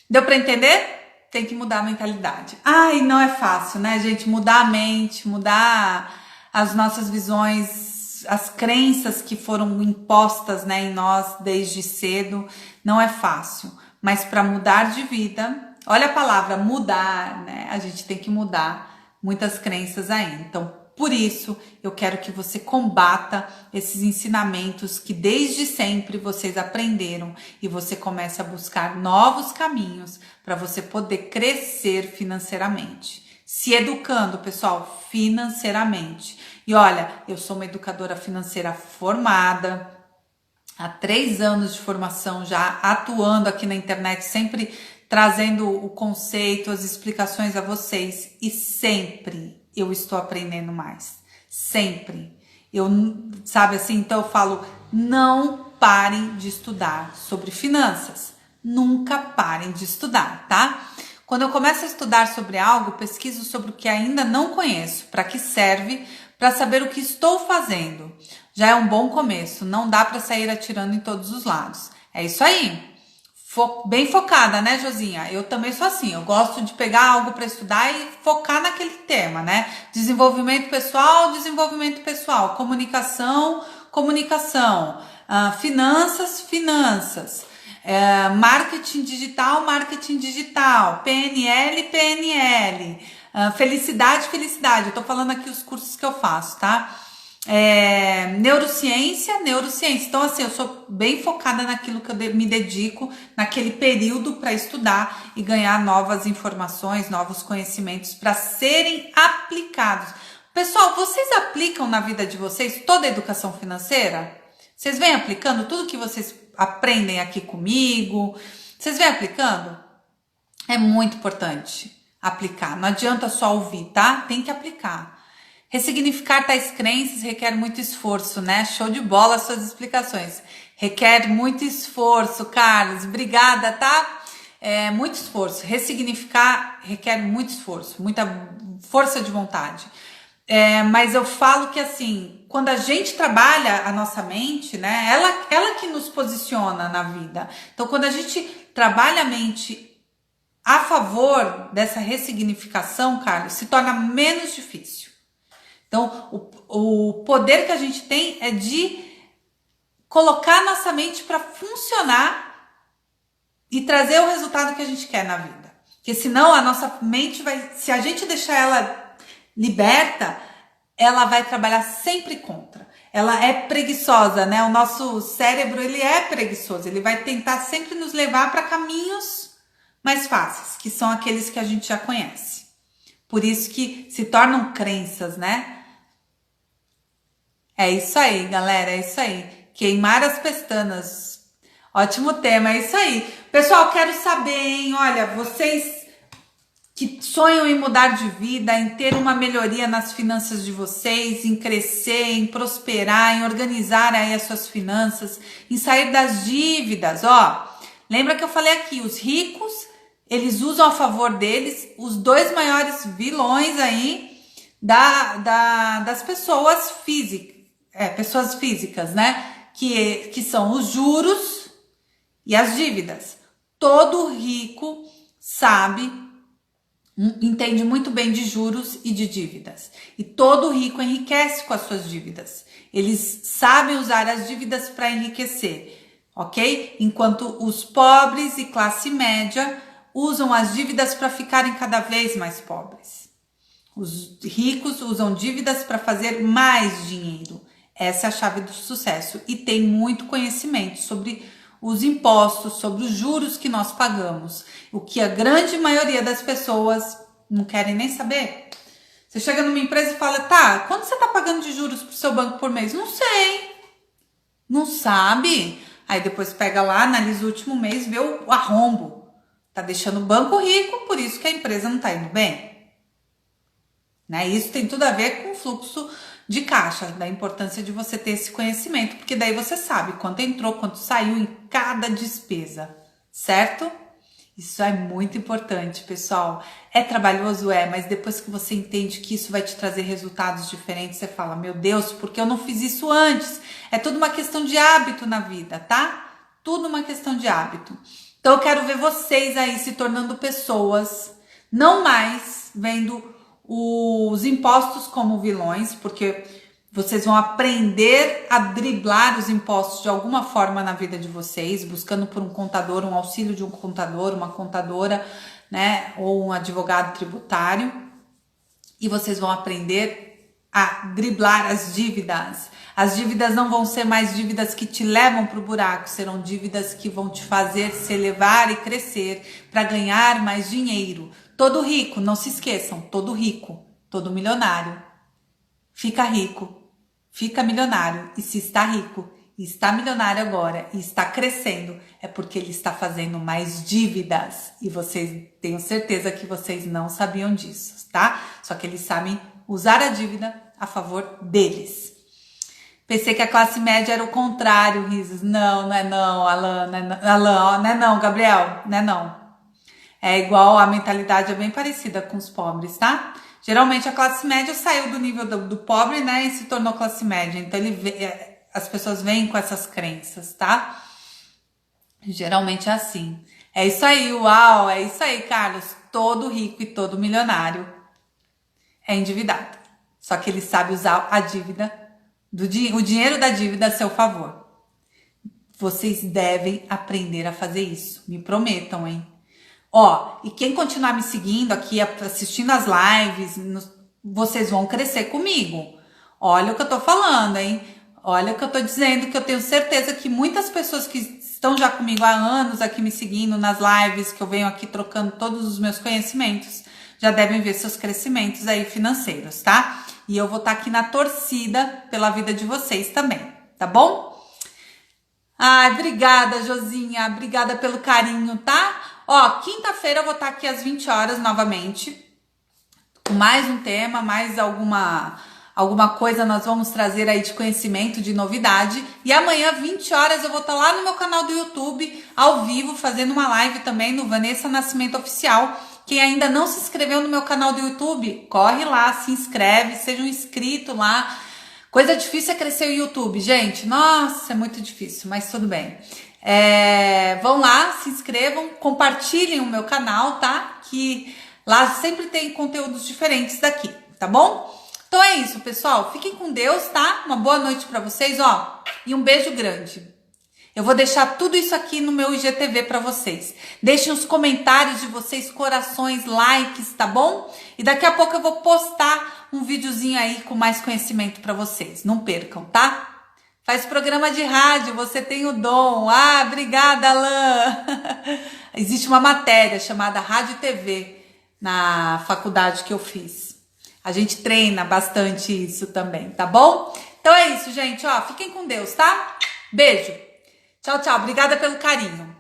Deu para entender? Tem que mudar a mentalidade. E não é fácil, né, gente? Mudar a mente, mudar as nossas visões, as crenças que foram impostas, em nós desde cedo. Não é fácil. Mas para mudar de vida, olha a palavra mudar, né? A gente tem que mudar muitas crenças ainda. Então, por isso, eu quero que você combata esses ensinamentos que desde sempre vocês aprenderam e você comece a buscar novos caminhos para você poder crescer financeiramente. Se educando, pessoal, financeiramente. E olha, eu sou uma educadora financeira formada, há 3 anos de formação já, atuando aqui na internet, sempre trazendo o conceito, as explicações a vocês e sempre eu estou aprendendo mais, sempre. Então eu falo, não parem de estudar sobre finanças, nunca parem de estudar, tá? Quando eu começo a estudar sobre algo, pesquiso sobre o que ainda não conheço, para que serve, para saber o que estou fazendo. Já é um bom começo, não dá para sair atirando em todos os lados. É isso aí. Bem focada, né, Josinha? Eu também sou assim, eu gosto de pegar algo para estudar e focar naquele tema, né? Desenvolvimento pessoal, comunicação, finanças, marketing digital, PNL, felicidade. Eu tô falando aqui os cursos que eu faço, tá? Neurociência. Então, assim, eu sou bem focada naquilo que eu me dedico naquele período para estudar e ganhar novas informações, novos conhecimentos para serem aplicados. Pessoal, vocês aplicam na vida de vocês toda a educação financeira? Vocês vêm aplicando tudo que vocês aprendem aqui comigo? Vocês vêm aplicando? É muito importante aplicar. Não adianta só ouvir, tá? Tem que aplicar. Ressignificar tais crenças requer muito esforço, né? Show de bola as suas explicações. Requer muito esforço, Carlos. Obrigada, tá? Muito esforço. Ressignificar requer muito esforço, muita força de vontade. Mas eu falo que, assim, quando a gente trabalha a nossa mente, né? Ela que nos posiciona na vida. Então, quando a gente trabalha a mente a favor dessa ressignificação, Carlos, se torna menos difícil. Então, o poder que a gente tem é de colocar nossa mente para funcionar e trazer o resultado que a gente quer na vida. Porque senão a nossa mente se a gente deixar ela liberta, ela vai trabalhar sempre contra. Ela é preguiçosa, né? O nosso cérebro, ele é preguiçoso. Ele vai tentar sempre nos levar para caminhos mais fáceis, que são aqueles que a gente já conhece. Por isso que se tornam crenças, né? É isso aí, galera, é isso aí. Queimar as pestanas. Ótimo tema, é isso aí. Pessoal, quero saber, hein? Olha, vocês que sonham em mudar de vida, em ter uma melhoria nas finanças de vocês, em crescer, em prosperar, em organizar aí as suas finanças, em sair das dívidas, ó. Lembra que eu falei aqui, os ricos, eles usam a favor deles os dois maiores vilões aí das pessoas físicas. Pessoas físicas, né? Que são os juros e as dívidas. Todo rico sabe, entende muito bem de juros e de dívidas. E todo rico enriquece com as suas dívidas. Eles sabem usar as dívidas para enriquecer, ok? Enquanto os pobres e classe média usam as dívidas para ficarem cada vez mais pobres. Os ricos usam dívidas para fazer mais dinheiro. Essa é a chave do sucesso e tem muito conhecimento sobre os impostos, sobre os juros que nós pagamos, o que a grande maioria das pessoas não querem nem saber. Você chega numa empresa e fala, tá, quanto você está pagando de juros para o seu banco por mês? Não sei. Não sabe? Aí depois pega lá, analisa o último mês, vê o arrombo. Tá deixando o banco rico, por isso que a empresa não tá indo bem. Né? Isso tem tudo a ver com o fluxo de caixa, da importância de você ter esse conhecimento, porque daí você sabe quanto entrou, quanto saiu em cada despesa, certo? Isso é muito importante, pessoal. É trabalhoso, mas depois que você entende que isso vai te trazer resultados diferentes, você fala, meu Deus, por que eu não fiz isso antes? É tudo uma questão de hábito na vida, tá? Tudo uma questão de hábito. Então eu quero ver vocês aí se tornando pessoas, não mais vendo os impostos como vilões, porque vocês vão aprender a driblar os impostos de alguma forma na vida de vocês, buscando por um contador, um auxílio de um contador, uma contadora, né, ou um advogado tributário, e vocês vão aprender a driblar as dívidas. As dívidas não vão ser mais dívidas que te levam para o buraco, serão dívidas que vão te fazer se elevar e crescer para ganhar mais dinheiro. Todo rico, não se esqueçam, todo rico, todo milionário, fica rico, fica milionário. E se está rico, e está milionário agora, e está crescendo, é porque ele está fazendo mais dívidas. E vocês, tenho certeza que vocês não sabiam disso, tá? Só que eles sabem usar a dívida a favor deles. Pensei que a classe média era o contrário, risos. Não, não é não, Alan, não é não, Alan, não é não, Gabriel, não é não. É igual, a mentalidade é bem parecida com os pobres, tá? Geralmente a classe média saiu do nível do pobre, né, e se tornou classe média. Então as pessoas vêm com essas crenças, tá? Geralmente é assim. É isso aí, uau, é isso aí, Carlos. Todo rico e todo milionário é endividado. Só que ele sabe usar a dívida, o dinheiro da dívida a seu favor. Vocês devem aprender a fazer isso. Me prometam, hein? Ó, e quem continuar me seguindo aqui, assistindo as lives, vocês vão crescer comigo. Olha o que eu tô falando, hein? Olha o que eu tô dizendo, que eu tenho certeza que muitas pessoas que estão já comigo há anos aqui me seguindo nas lives, que eu venho aqui trocando todos os meus conhecimentos, já devem ver seus crescimentos aí financeiros, tá? E eu vou estar aqui na torcida pela vida de vocês também, tá bom? Ai, obrigada, Josinha. Obrigada pelo carinho, tá? Ó, quinta-feira eu vou estar aqui às 20 horas novamente. Com mais um tema, mais alguma coisa nós vamos trazer aí de conhecimento, de novidade. E amanhã, 20 horas, eu vou estar lá no meu canal do YouTube, ao vivo, fazendo uma live também no Vanessa Nascimento Oficial. Quem ainda não se inscreveu no meu canal do YouTube, corre lá, se inscreve, seja um inscrito lá. Coisa difícil é crescer o YouTube, gente. Nossa, é muito difícil, mas tudo bem. Vão lá, se inscrevam, compartilhem o meu canal, tá? Que lá sempre tem conteúdos diferentes daqui, tá bom? Então é isso, pessoal. Fiquem com Deus, tá? Uma boa noite pra vocês, ó. E um beijo grande. Eu vou deixar tudo isso aqui no meu IGTV pra vocês. Deixem os comentários de vocês, corações, likes, tá bom? E daqui a pouco eu vou postar um videozinho aí com mais conhecimento pra vocês. Não percam, tá? Faz programa de rádio, você tem o dom. Ah, obrigada, Alain. Existe uma matéria chamada Rádio e TV na faculdade que eu fiz. A gente treina bastante isso também, tá bom? Então é isso, gente, ó. Fiquem com Deus, tá? Beijo. Tchau, tchau. Obrigada pelo carinho.